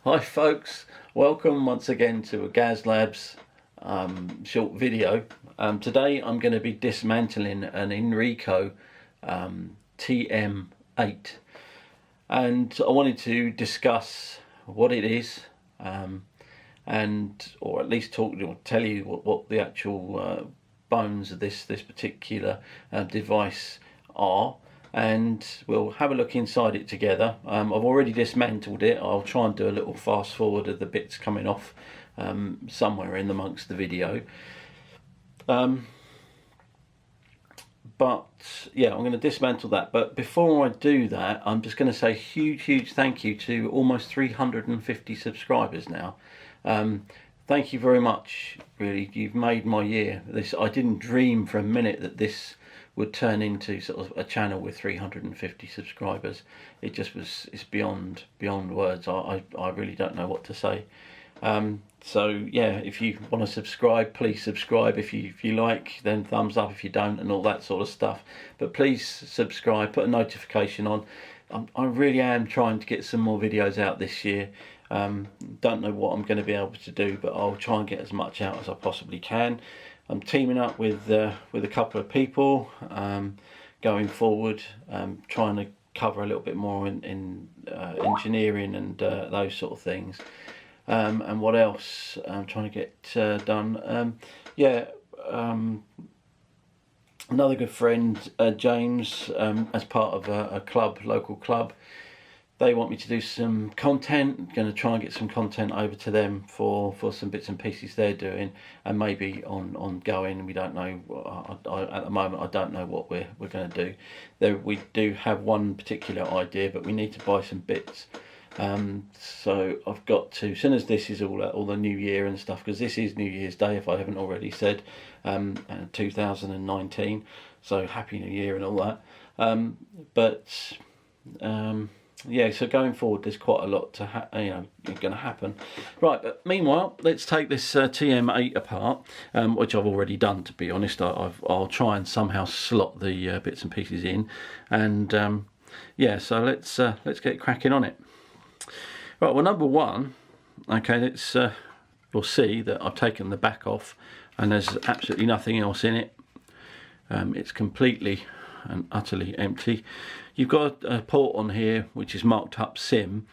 Hi folks, welcome once again to a Gaz Labs short video. Today I'm going to be dismantling an Inrico TM8, and I wanted to discuss what it is, or at least tell you what the actual bones of this particular device are. And we'll have a look inside it together. I've already dismantled it. I'll try and do a little fast forward of the bits coming off somewhere in amongst the video. But yeah, I'm going to dismantle that. But before I do that, I'm just going to say huge thank you to almost 350 subscribers now. Thank you very much. Really, you've made my year. I didn't dream for a minute that this would turn into sort of a channel with 350 subscribers. It just was, it's beyond words. I really don't know what to say. So yeah, if you want to subscribe, please subscribe. If you like, then thumbs up. If you don't, and all that sort of stuff. But please subscribe, put a notification on. I really am trying to get some more videos out this year. Don't know what I'm going to be able to do, but I'll try and get as much out as I possibly can. I'm teaming up with a couple of people going forward, trying to cover a little bit more in engineering and those sort of things. And what else I'm trying to get done? Another good friend, James, as part of a local club. They want me to do some content. I'm going to try and get some content over to them for some bits and pieces they're doing, and maybe ongoing. We don't know. At the moment, I don't know what we're going to do. We do have one particular idea, but we need to buy some bits. So I've got to, as soon as this is all the New Year and stuff, because this is New Year's Day, if I haven't already said, 2019. So Happy New Year and all that. Yeah, so going forward, there's quite a lot to going to happen. Right, but meanwhile, let's take this TM8 apart, which I've already done. To be honest, I'll try and somehow slot the bits and pieces in, and yeah, so let's get cracking on it. Right, well, number one, okay, we'll see that I've taken the back off, and there's absolutely nothing else in it. It's completely and utterly empty. You've got a port on here which is marked up SIM,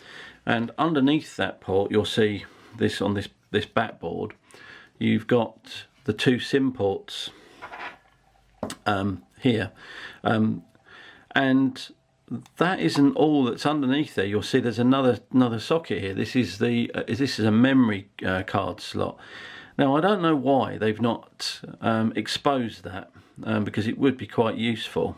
and underneath that port you'll see this on this backboard. You've got the two SIM ports here, and that isn't all that's underneath there. You'll see there's another socket here. This is a memory card slot. Now I don't know why they've not exposed that, because it would be quite useful,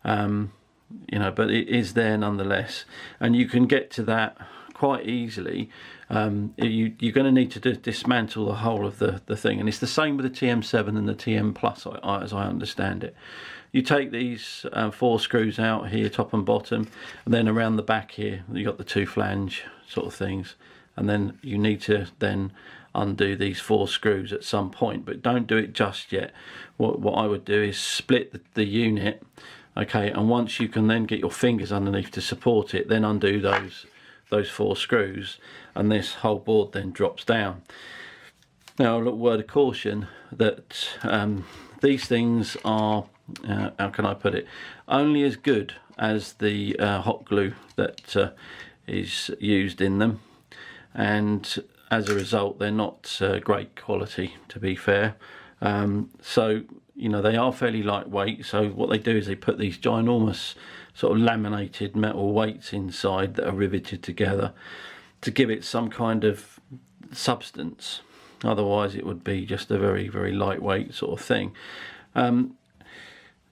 but it is there nonetheless, and you can get to that quite easily. You're going to need to dismantle the whole of the thing, and it's the same with the TM7 and the TM Plus, as I understand it. You take these 4 screws out here, top and bottom, and then around the back here you got the 2 flange sort of things, and then you need to then undo these 4 screws at some point, but don't do it just yet. What I would do is split the unit, okay, and once you can then get your fingers underneath to support it, then undo those 4 screws, and this whole board then drops down. Now, a little word of caution that these things are, how can I put it, only as good as the hot glue that is used in them, and as a result they're not great quality, to be fair. So they are fairly lightweight, so what they do is they put these ginormous sort of laminated metal weights inside that are riveted together to give it some kind of substance. Otherwise it would be just a very lightweight sort of thing.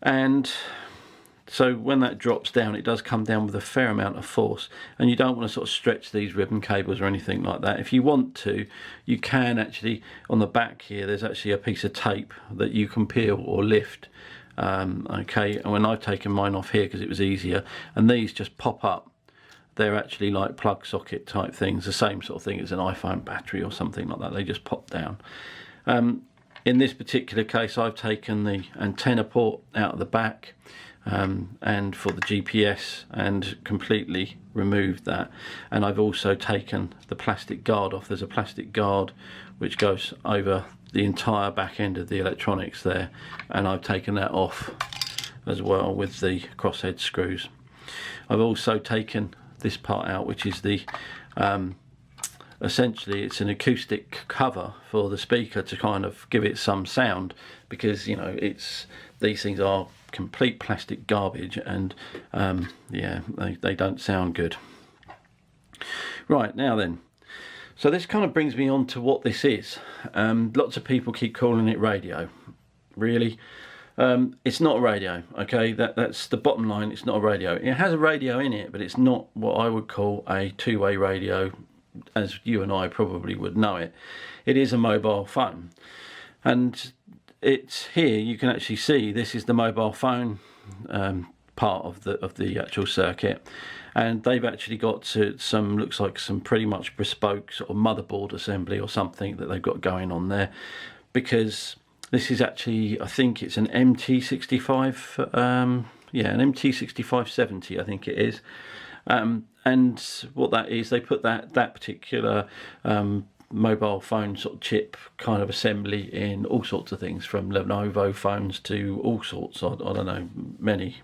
And so when that drops down, it does come down with a fair amount of force, and you don't want to sort of stretch these ribbon cables or anything like that. If you want to, you can actually, on the back here, there's actually a piece of tape that you can peel or lift. Okay, and when I've taken mine off here because it was easier, and these just pop up. They're actually like plug socket type things, the same sort of thing as an iPhone battery or something like that. They just pop down. In this particular case, I've taken the antenna port out of the back. and for the GPS, and completely removed that. And I've also taken the plastic guard off. There's a plastic guard which goes over the entire back end of the electronics there, and I've taken that off as well with the crosshead screws. I've also taken this part out, which is the essentially it's an acoustic cover for the speaker to kind of give it some sound, because you know these things are complete plastic garbage, and yeah, they don't sound good. Right, now then, so this kind of brings me on to what this is. Lots of people keep calling it radio. Really, it's not a radio, okay? That's the bottom line. It's not a radio. It has a radio in it, but it's not what I would call a two-way radio, as you and I probably would know it. It is a mobile phone, and it's here. You can actually see this is the mobile phone part of the actual circuit, and they've actually got some, looks like some pretty much bespoke sort of motherboard assembly or something that they've got going on there, because this is actually, I think it's an MT65, yeah, an MT6570, I think it is. And what that is, they put that particular mobile phone sort of chip kind of assembly in all sorts of things, from Lenovo phones to all sorts. I don't know, many.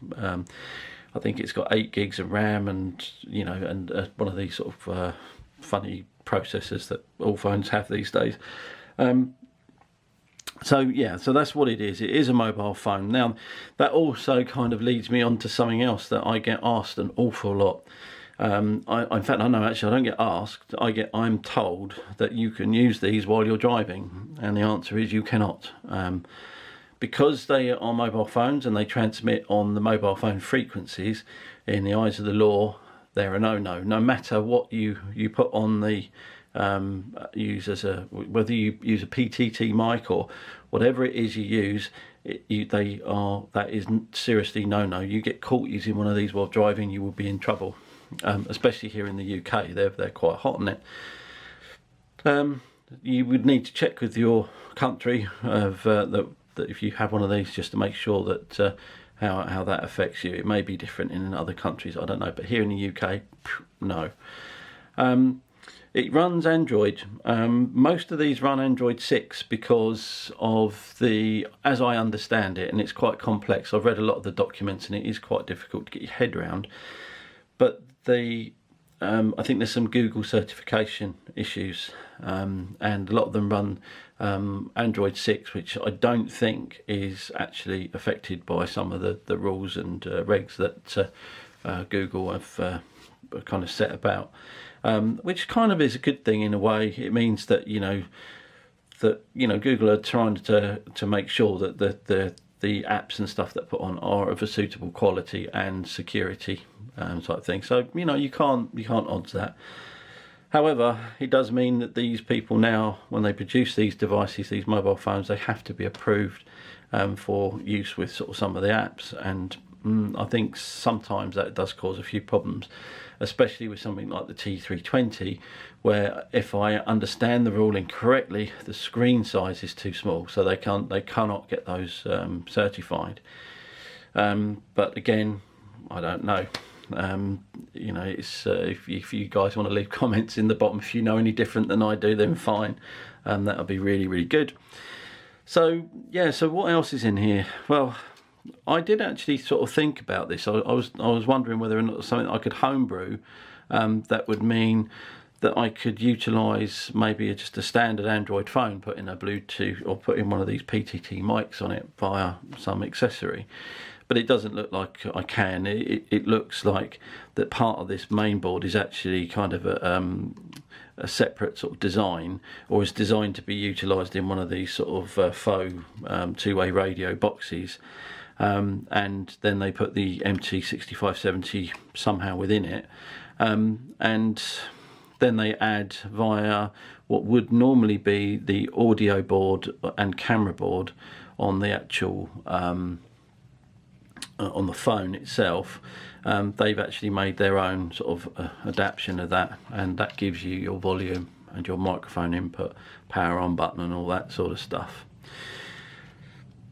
I think it's got 8 gigs of RAM, and you know, and one of these sort of funny processors that all phones have these days. So yeah, so that's what it is. It is a mobile phone. Now, that also kind of leads me on to something else that I get asked an awful lot. In fact, I know, actually, I don't get asked. I'm told that you can use these while you're driving, and the answer is you cannot. Because they are mobile phones and they transmit on the mobile phone frequencies, in the eyes of the law, they're a no-no. No matter what you put on the use as a, whether you use a PTT mic or whatever it is you use, that is seriously no-no. You get caught using one of these while driving, you will be in trouble. Especially here in the UK, they're quite hot on it. You would need to check with your country that if you have one of these, just to make sure that how that affects you. It may be different in other countries, I don't know, but here in the UK, no. It runs Android. Most of these run Android 6 because of the, as I understand it, and it's quite complex. I've read a lot of the documents and it is quite difficult to get your head around. But I think there's some Google certification issues, and a lot of them run Android 6, which I don't think is actually affected by some of the rules and regs that Google have kind of set about, which kind of is a good thing in a way. It means that Google are trying to make sure that the apps and stuff that put on are of a suitable quality and security type thing. So you can't odds that. However, it does mean that these people now, when they produce these devices, these mobile phones, they have to be approved for use with sort of some of the apps, and I think sometimes that does cause a few problems, especially with something like the T320, where if I understand the ruling correctly, the screen size is too small, so they cannot get those certified. But again, I don't know. It's if you guys want to leave comments in the bottom if you know any different than I do, then fine. That would be really, really good. So yeah, so what else is in here? Well, I did actually sort of think about this. I was wondering whether or not something I could homebrew that would mean that I could utilise maybe just a standard Android phone, put in a Bluetooth or put in one of these PTT mics on it via some accessory. But it doesn't look like I can. It looks like that part of this main board is actually kind of a separate sort of design, or is designed to be utilised in one of these sort of faux two-way radio boxes. And then they put the MT6570 somehow within it, and then they add via what would normally be the audio board and camera board on the actual on the phone itself. They've actually made their own sort of adaptation of that, and that gives you your volume and your microphone input, power on button and all that sort of stuff.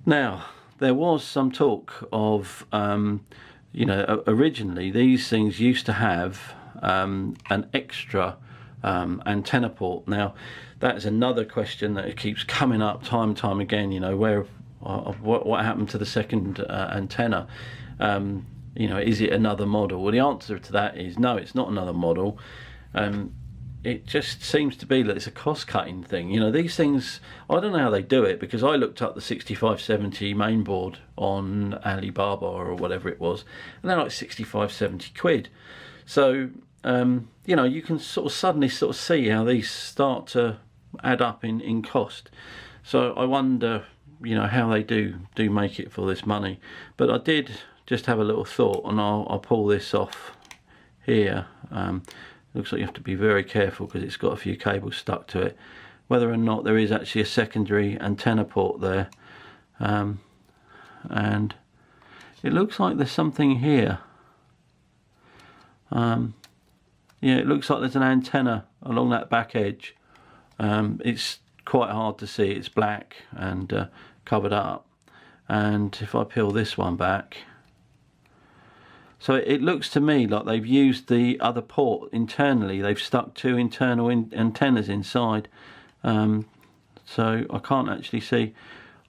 Now, there was some talk of, you know, originally these things used to have an extra antenna port. Now, that is another question that it keeps coming up time and time again. You know, what happened to the second antenna? You know, is it another model? Well, the answer to that is no, it's not another model. It just seems to be that it's a cost-cutting thing. You know, these things, I don't know how they do it, because I looked up the 6570 mainboard on Alibaba or whatever it was, and they're like 65-70 quid. So, you know, you can suddenly see how these start to add up in cost. So I wonder, you know, how they do make it for this money. But I did just have a little thought, and I'll pull this off here. Looks like you have to be very careful because it's got a few cables stuck to it, whether or not there is actually a secondary antenna port there. And it looks like there's something here. Yeah, it looks like there's an antenna along that back edge. It's quite hard to see, it's black and covered up. And if I peel this one back, so it looks to me like they've used the other port internally. They've stuck two internal antennas inside. So I can't actually see.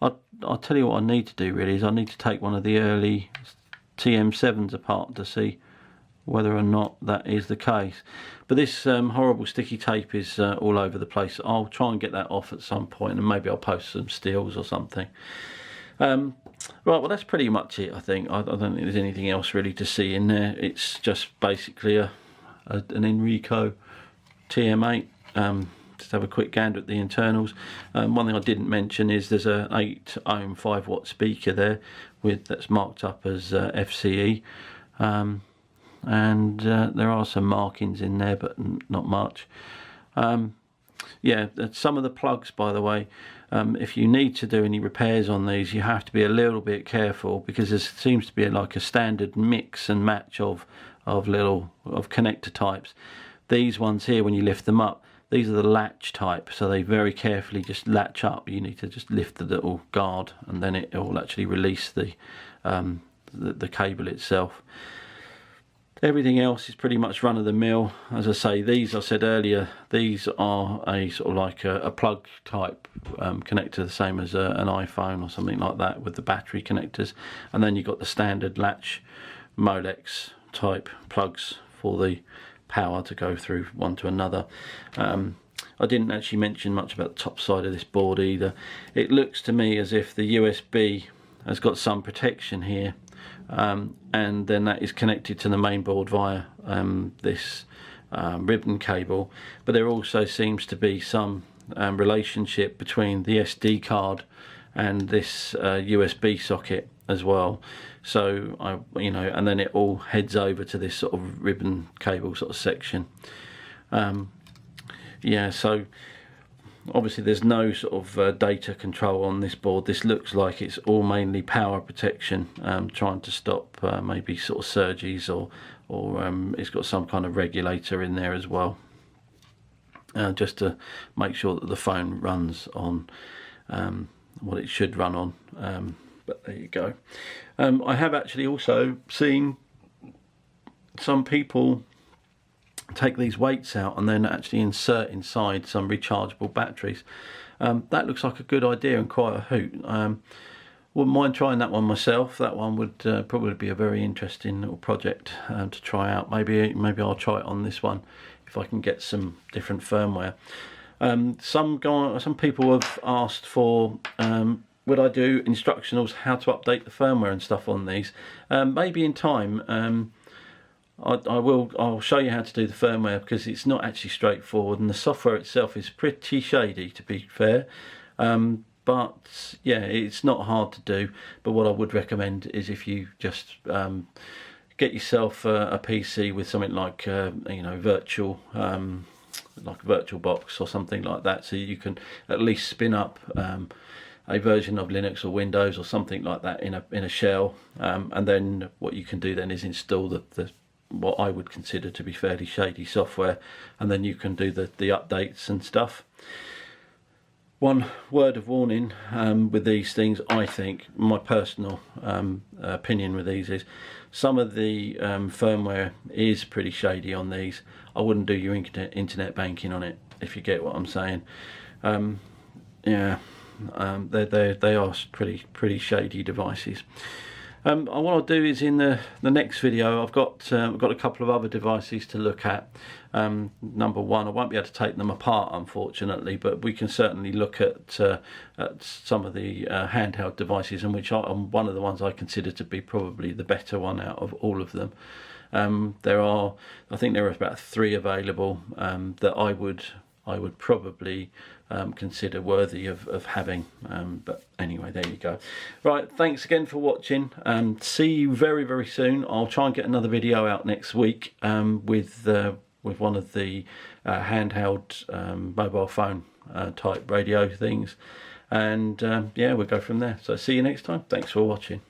I'll tell you what I need to do really is I need to take one of the early TM7s apart to see whether or not that is the case. But this horrible sticky tape is all over the place. I'll try and get that off at some point, and maybe I'll post some stills or something. Right, well that's pretty much it, I think. I don't think there's anything else really to see in there. It's just basically an Inrico TM8. Just have a quick gander at the internals. One thing I didn't mention is there's a 8 ohm 5 watt speaker there that's marked up as FCE. And there are some markings in there, but not much. Yeah, some of the plugs, by the way, if you need to do any repairs on these, you have to be a little bit careful, because there seems to be like a standard mix and match of connector types. These ones here, when you lift them up, these are the latch type, so they very carefully just latch up. You need to just lift the little guard, and then it will actually release the cable itself. Everything else is pretty much run-of-the-mill. As I say, these, I said earlier, these are a sort of like a plug type connector, the same as an iPhone or something like that, with the battery connectors. And then you've got the standard latch Molex type plugs for the power to go through one to another. I didn't actually mention much about the top side of this board either. It looks to me as if the USB has got some protection here. And then that is connected to the main board via this ribbon cable, but there also seems to be some relationship between the SD card and this USB socket as well. So you know, and then it all heads over to this sort of ribbon cable sort of section. Yeah, so obviously there's no sort of data control on this board. This looks like it's all mainly power protection, trying to stop maybe sort of surges, or it's got some kind of regulator in there as well, just to make sure that the phone runs on what it should run on. But there you go. I have actually also seen some people take these weights out and then actually insert inside some rechargeable batteries. That looks like a good idea and quite a hoot. Wouldn't mind trying that one myself. That one would probably be a very interesting little project to try out. Maybe I'll try it on this one if I can get some different firmware. Some people have asked for would I do instructionals how to update the firmware and stuff on these. Maybe in time. I'll show you how to do the firmware, because it's not actually straightforward, and the software itself is pretty shady, to be fair. But yeah, it's not hard to do. But what I would recommend is if you just get yourself a PC with something like you know, virtual, like a virtual box or something like that, so you can at least spin up a version of Linux or Windows or something like that in a shell, and then what you can do then is install the what I would consider to be fairly shady software, and then you can do the updates and stuff. One word of warning with these things, I think, my personal opinion with these is some of the firmware is pretty shady on these. I wouldn't do your internet banking on it, if you get what I'm saying. Yeah, they are pretty shady devices. What I'll do is in the next video, I've got a couple of other devices to look at. Number one, I won't be able to take them apart, unfortunately, but we can certainly look at some of the handheld devices, and which one of the ones I consider to be probably the better one out of all of them. I think there are about 3 available that I would probably consider worthy of having, but anyway, there you go. Right, thanks again for watching. See you very soon. I'll try and get another video out next week with one of the handheld mobile phone type radio things, and yeah, we'll go from there. So see you next time. Thanks for watching.